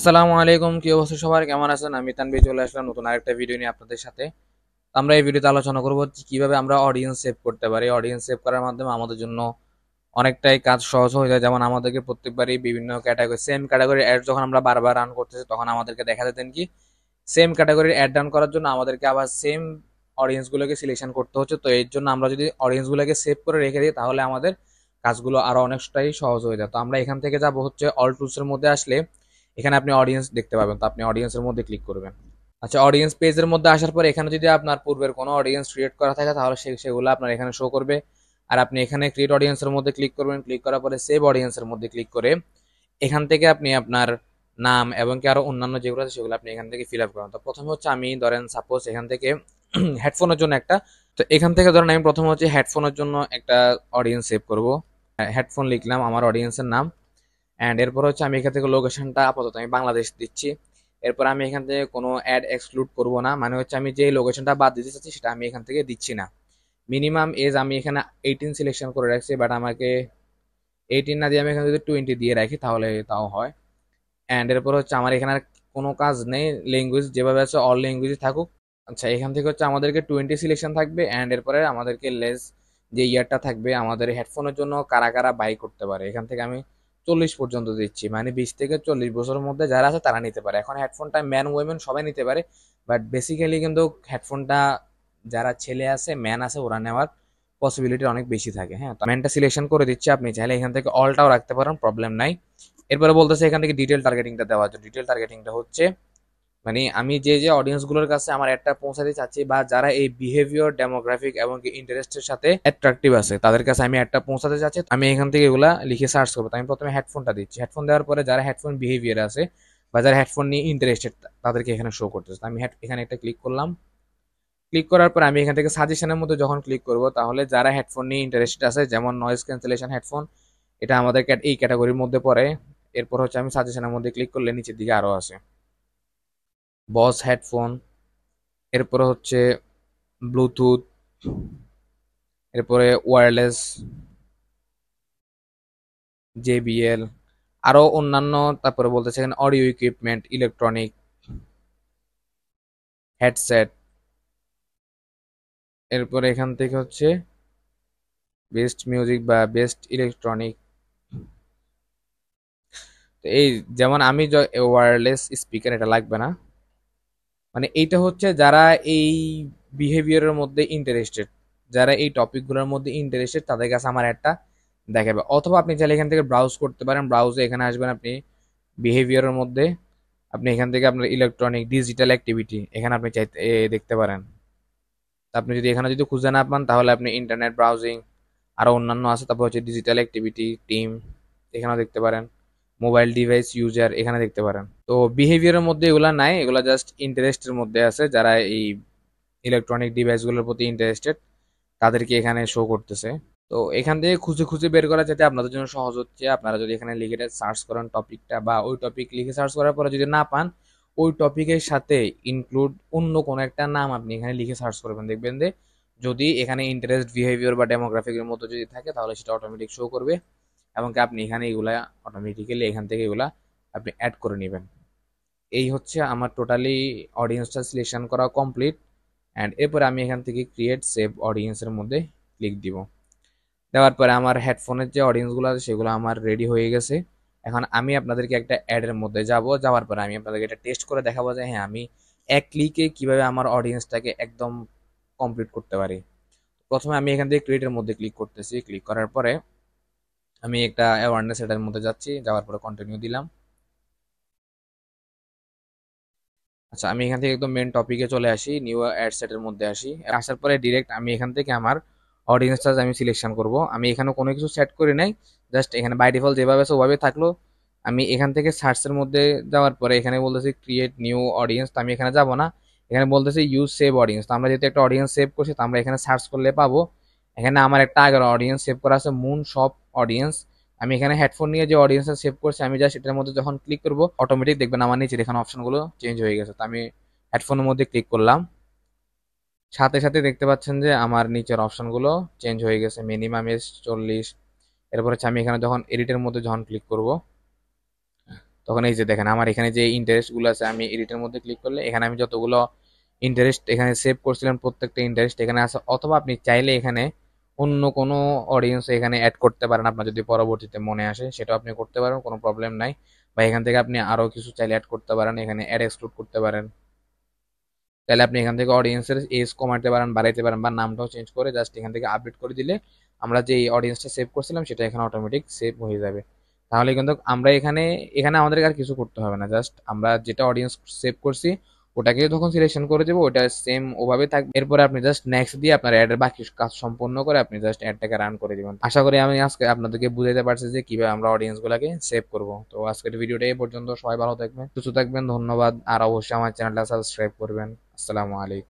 আসসালামু আলাইকুম, কি অবস্থা সবার, কেমন আছেন? আমি তানভীর চলে আসলাম নতুন আরেকটা ভিডিও নিয়ে আপনাদের সাথে। তো আমরা এই ভিডিওতে আলোচনা করব কিভাবে আমরা অডিয়েন্স সেভ করতে পারি। অডিয়েন্স সেভ করার মাধ্যমে আমাদের জন্য অনেকটাই কাজ সহজ হয়ে যায়। যেমন আমাদেরকে প্রত্যেকবারই বিভিন্ন ক্যাটাগরি সেম ক্যাটাগরির অ্যাড যখন আমরা বারবার রান করতেছি, তখন আমাদেরকে দেখা যেতেন কি সেম ক্যাটাগরির অ্যাড রান করার জন্য আমাদেরকে আবার সেম অডিয়েন্সগুলোকে সিলেকশন করতে হচ্ছে। তো এর জন্য আমরা যদি অডিয়েন্সগুলোকে সেভ করে রেখে দিই, তাহলে আমাদের কাজগুলো আরো অনেকটাই সহজ হয়ে যায়। তো আমরা এখান থেকে যাব হচ্ছে অল টুলসের মধ্যে আসলে এখানে আপনি অডিয়েন্স দেখতে পাবেন। তো আপনি অডিয়েন্সের মধ্যে ক্লিক করবেন। আচ্ছা, অডিয়েন্স পেজের মধ্যে আসার পর এখানে যদি আপনার পূর্বের কোনো অডিয়েন্স ক্রিয়েট করা থাকে, তাহলে সেগুলো আপনার এখানে শো করবে। আর আপনি এখানে ক্রিয়েট অডিয়েন্সের মধ্যে ক্লিক করবেন। ক্লিক করার পরে সেভ অডিয়েন্সের মধ্যে ক্লিক করে এখান থেকে আপনি আপনার নাম এবং কি আরো অন্যান্য যেগুলো আছে সেগুলো আপনি এখান থেকে ফিল আপ করেন। তো প্রথমে হচ্ছে আমি ধরেন সাপোজ এখান থেকে হেডফোনের জন্য একটা, তো এখান থেকে ধরেন আমি প্রথমে হচ্ছে হেডফোনের জন্য একটা অডিয়েন্স সেভ করব। হেডফোন লিখলাম আমার অডিয়েন্সের নাম। অ্যান্ড এরপর হচ্ছে আমি এখান থেকে লোকেশনটা আপাতত আমি বাংলাদেশ দিচ্ছি। এরপর আমি এখান থেকে কোনো অ্যাড এক্সক্লুড করব না, মানে হচ্ছে আমি যে লোকেশনটা বাদ দিতে চাচ্ছি সেটা আমি এখান থেকে দিচ্ছি না। মিনিমাম এজ আমি এখানে 18 সিলেকশন করে রাখছি, বাট আমাকে 18 না দিয়ে আমি এখানে যদি 20 দিয়ে রাখি তাহলে তাও হয়। অ্যান্ড এরপর হচ্ছে আমার এখানে আর কোনো কাজ নেই, ল্যাঙ্গুয়েজ যেভাবে আছে অল ল্যাঙ্গুয়েজই থাকুক। আচ্ছা, এখান থেকে হচ্ছে আমাদেরকে 20 সিলেকশন থাকবে। অ্যান্ড এরপরে আমাদেরকে লেস যে ইয়ারটা থাকবে আমাদের হেডফোনের জন্য কারা কারা বাই করতে পারে, এখান থেকে আমি 40 পর্যন্ত দিচ্ছি, মানে 20 থেকে 40 বছরের মধ্যে যারা আছে তারা নিতে পারে। এখন হেডফোনটা ম্যান ওয়েমেন সবাই নিতে পারে, বাট বেসিক্যালি কিন্তু হেডফোনটা যারা ছেলে আছে ম্যান আছে ওরা নেওয়ার পসিবিলিটি অনেক বেশি থাকে। হ্যাঁ, তো ম্যানটা সিলেকশন করে দিচ্ছি, আপনি চাইলে এখান থেকে অলটাও রাখতে পারেন, প্রবলেম নাই। এরপরে বলতেছে এখান থেকে ডিটেল টার্গেটিংটা দেওয়ার জন্য। ডিটেল টার্গেটিংটা হচ্ছে মানে আমি যে যে অডিয়েন্স গুলোর কাছে আমার একটা পৌঁছাতে চাচ্ছি, বা যারা এই বিহেভিয়ার ডেমোগ্রাফিক এবং কি ইন্টারেস্টের সাথে অ্যাট্রাকটিভ আছে, তাদের কাছে আমি একটা পৌঁছাতে চাচ্ছি। আমি এখান থেকে এগুলা লিখে সার্চ করবো। তো আমি প্রথমে হেডফোনটা দিচ্ছি। হেডফোন দেওয়ার পরে যারা হেডফোন বিহেভিয়ার আছে বা যারা হেডফোন নিয়ে ইন্টারেস্টেড তাদেরকে এখানে শো করতেছে। আমি এখানে একটা ক্লিক করলাম। ক্লিক করার পর আমি এখান থেকে সাজেশনের মধ্যে যখন ক্লিক করব, তাহলে যারা হেডফোন নিয়ে ইন্টারেস্টেড আছে, যেমন নয়েজ ক্যান্সেলেশন হেডফোন, এটা আমাদের এই ক্যাটাগরির মধ্যে পড়ে। এরপর হচ্ছে আমি সাজেশনের মধ্যে ক্লিক করলে নিচের দিকে আরো আছে বস হেডফোন, এরপরে হচ্ছে ব্লুটুথ, এরপরে ওয়্যারলেস, জেবিএল, আরো অন্যান্য। তারপরে বলতেছে এখানে অডিও ইকুইপমেন্ট, ইলেকট্রনিক, হেডসেট। এরপরে এখান থেকে হচ্ছে বেস্ট মিউজিক বা বেস্ট ইলেকট্রনিক। তো এই যেমন আমি ওয়্যারলেস স্পিকার এটা লাগবে না, মানে এইটা হচ্ছে যারা এই বিহেভিয়ারের মধ্যে ইন্টারেস্টেড, যারা এই টপিকগুলোর মধ্যে ইন্টারেস্টেড তাদের কাছে আমার একটা দেখাবে। অথবা আপনি চাইলে এখান থেকে ব্রাউজ করতে পারেন। ব্রাউজে এখানে আসবেন আপনি বিহেভিয়ারের মধ্যে, আপনি এখান থেকে আপনার ইলেকট্রনিক ডিজিটাল অ্যাক্টিভিটি এখানে আপনি চাইতে দেখতে পারেন। আপনি যদি এখানে যদি খুঁজে না পান, তাহলে আপনি ইন্টারনেট ব্রাউজিং আরো অন্যান্য আছে, তারপর হচ্ছে ডিজিটাল অ্যাক্টিভিটি টিম এখানেও দেখতে পারেন। মোবাইল ডিভাইস ইউজার এখানে দেখতে পারেন। তো বিহেভিয়ারের মধ্যে এগুলা নাই, এগুলা জাস্ট ইন্টারেস্টের মধ্যে আছে। যারা এই ইলেকট্রনিক ডিভাইসগুলোর প্রতি ইন্টারেস্টেড তাদেরকে এখানে শো করতেছে। তো এখান থেকে খুঁজে খুঁজে বের করা যাতে আপনাদের জন্য সহজ হচ্ছে। আপনারা যদি এখানে লিখে সার্চ করেন টপিকটা, বা ওই টপিক লিখে সার্চ করার পরে যদি না পান, ওই টপিকের সাথে ইনক্লুড অন্য কোনো একটা নাম আপনি এখানে লিখে সার্চ করবেন, দেখবেন যে যদি এখানে ইন্টারেস্ট বিহেভিয়ার বা ডেমোগ্রাফিকের মতো যদি থাকে, তাহলে সেটা অটোমেটিক শো করবে। এবং আপনি এখানে এগুলা অটোমেটিক্যালি এখান থেকে এগুলা আপনি অ্যাড করে নেবেন। এই হচ্ছে আমার টোটালি অডিয়েন্সটা সিলেকশন করা কমপ্লিট। অ্যান্ড এরপরে আমি এখান থেকে ক্রিয়েট সেভ অডিয়েন্সের মধ্যে ক্লিক দিব। দেওয়ার পরে আমার হেডফোনের যে অডিয়েন্সগুলো আছে সেগুলো আমার রেডি হয়ে গেছে। এখন আমি আপনাদেরকে একটা অ্যাডের মধ্যে যাওয়ার পরে আমি আপনাদেরকে এটা টেস্ট করে দেখাবো যে হ্যাঁ আমি এক ক্লিকে কিভাবে আমার অডিয়েন্সটাকে একদম কমপ্লিট করতে পারি। প্রথমে আমি এখান থেকে ক্রিয়েটের মধ্যে ক্লিক করতেছি। ক্লিক করার পরে আমি একটা অ্যাওয়ারনেস এটার মধ্যে যাচ্ছি, যাওয়ার পরে কন্টিনিউ দিলাম। আচ্ছা, আমি এখান থেকে একদম মেন টপিকে চলে আসি, নিউ অ্যাড সেটের মধ্যে আসি। আসার পরে ডিরেক্ট আমি এখান থেকে আমার অডিয়েন্সটা আমি সিলেকশন করব। আমি এখানে কোনো কিছু সেট করি নাই, জাস্ট এখানে বাই ডিফল্ট যেভাবে আছে ওভাবে থাকলো। আমি এখান থেকে সার্চের মধ্যে যাওয়ার পরে এখানে বলতেছি ক্রিয়েট নিউ অডিয়েন্স, তো আমি এখানে যাব না। এখানে বলতেছি ইউজ সেভ অডিয়েন্স, তো আমরা যেহেতু একটা অডিয়েন্স সেভ করছি, তো আমরা এখানে সার্চ করলে পাবো। এখানে আমার একটা আগের অডিয়েন্স সেভ করা আছে, মুন শপ অডিয়েন্স। আমি এখানে হেডফোন নিয়ে যে অডিয়েন্সটা সেভ করছি, আমি জাস্ট এটার মধ্যে যখন ক্লিক করবো অটোমেটিক দেখবেন আমার নিচে এখানে অপশনগুলো চেঞ্জ হয়ে গেছে। তো আমি হেডফোনের মধ্যে ক্লিক করলাম, সাথে সাথে দেখতে পাচ্ছেন যে আমার নিচের অপশনগুলো চেঞ্জ হয়ে গেছে। Minimum age 40। এরপর হচ্ছে আমি এখানে যখন এডিটের মধ্যে যখন ক্লিক করব, তখন এই যে দেখেন আমার এখানে যে ইন্টারেস্ট গুলো আছে, আমি এডিটের মধ্যে ক্লিক করলে এখানে আমি যতগুলো ইন্টারেস্ট এখানে সেভ করছিলাম প্রত্যেকটা ইন্টারেস্ট এখানে আছে। অথবা আপনি চাইলে এখানে অন্য কোনো অডিয়েন্স এখানে অ্যাড করতে পারেন, আপনার যদি পরবর্তীতে মনে আসে সেটা আপনি করতে পারেন, কোনো প্রবলেম নাই। বা এখান থেকে আপনি আরো কিছু চাইলে অ্যাড করতে পারেন, এখানে অ্যাড এক্সক্লুড করতে পারেন। তাহলে আপনি এখান থেকে অডিয়েন্সের এজ কমাতে পারেন, বাড়াইতে পারেন, বা নামটাও চেঞ্জ করে জাস্ট এখান থেকে আপডেট করে দিলে আমরা যে অডিয়েন্সটা সেভ করছিলাম সেটা এখানে অটোমেটিক সেভ হয়ে যাবে। তাহলে কিন্তু আমরা এখানে এখানে আমাদের আর কিছু করতে হবে না, জাস্ট আমরা যেটা অডিয়েন্স সেভ করছি ওটাকে যখন সিলেকশন করে দেবো ওটা সেম ওভাবে থাকবে। এরপরে আপনি জাস্ট নেক্সট দিয়ে আপনার অ্যাডের বাকি কাজ সম্পূর্ণ করে আপনি জাস্ট অ্যাডটাকে রান করে দিবেন। আশা করি আমি আজকে আপনাদেরকে বুঝাইতে পারছি যে কিভাবে আমরা অডিয়েন্স গুলাকে সেভ করবো। তো আজকের ভিডিওটা এই পর্যন্ত, সবাই ভালো থাকবেন, সুস্থ থাকবেন, ধন্যবাদ। আর অবশ্যই আমার চ্যানেলটা সাবস্ক্রাইব করবেন। আসসালামু আলাইকুম।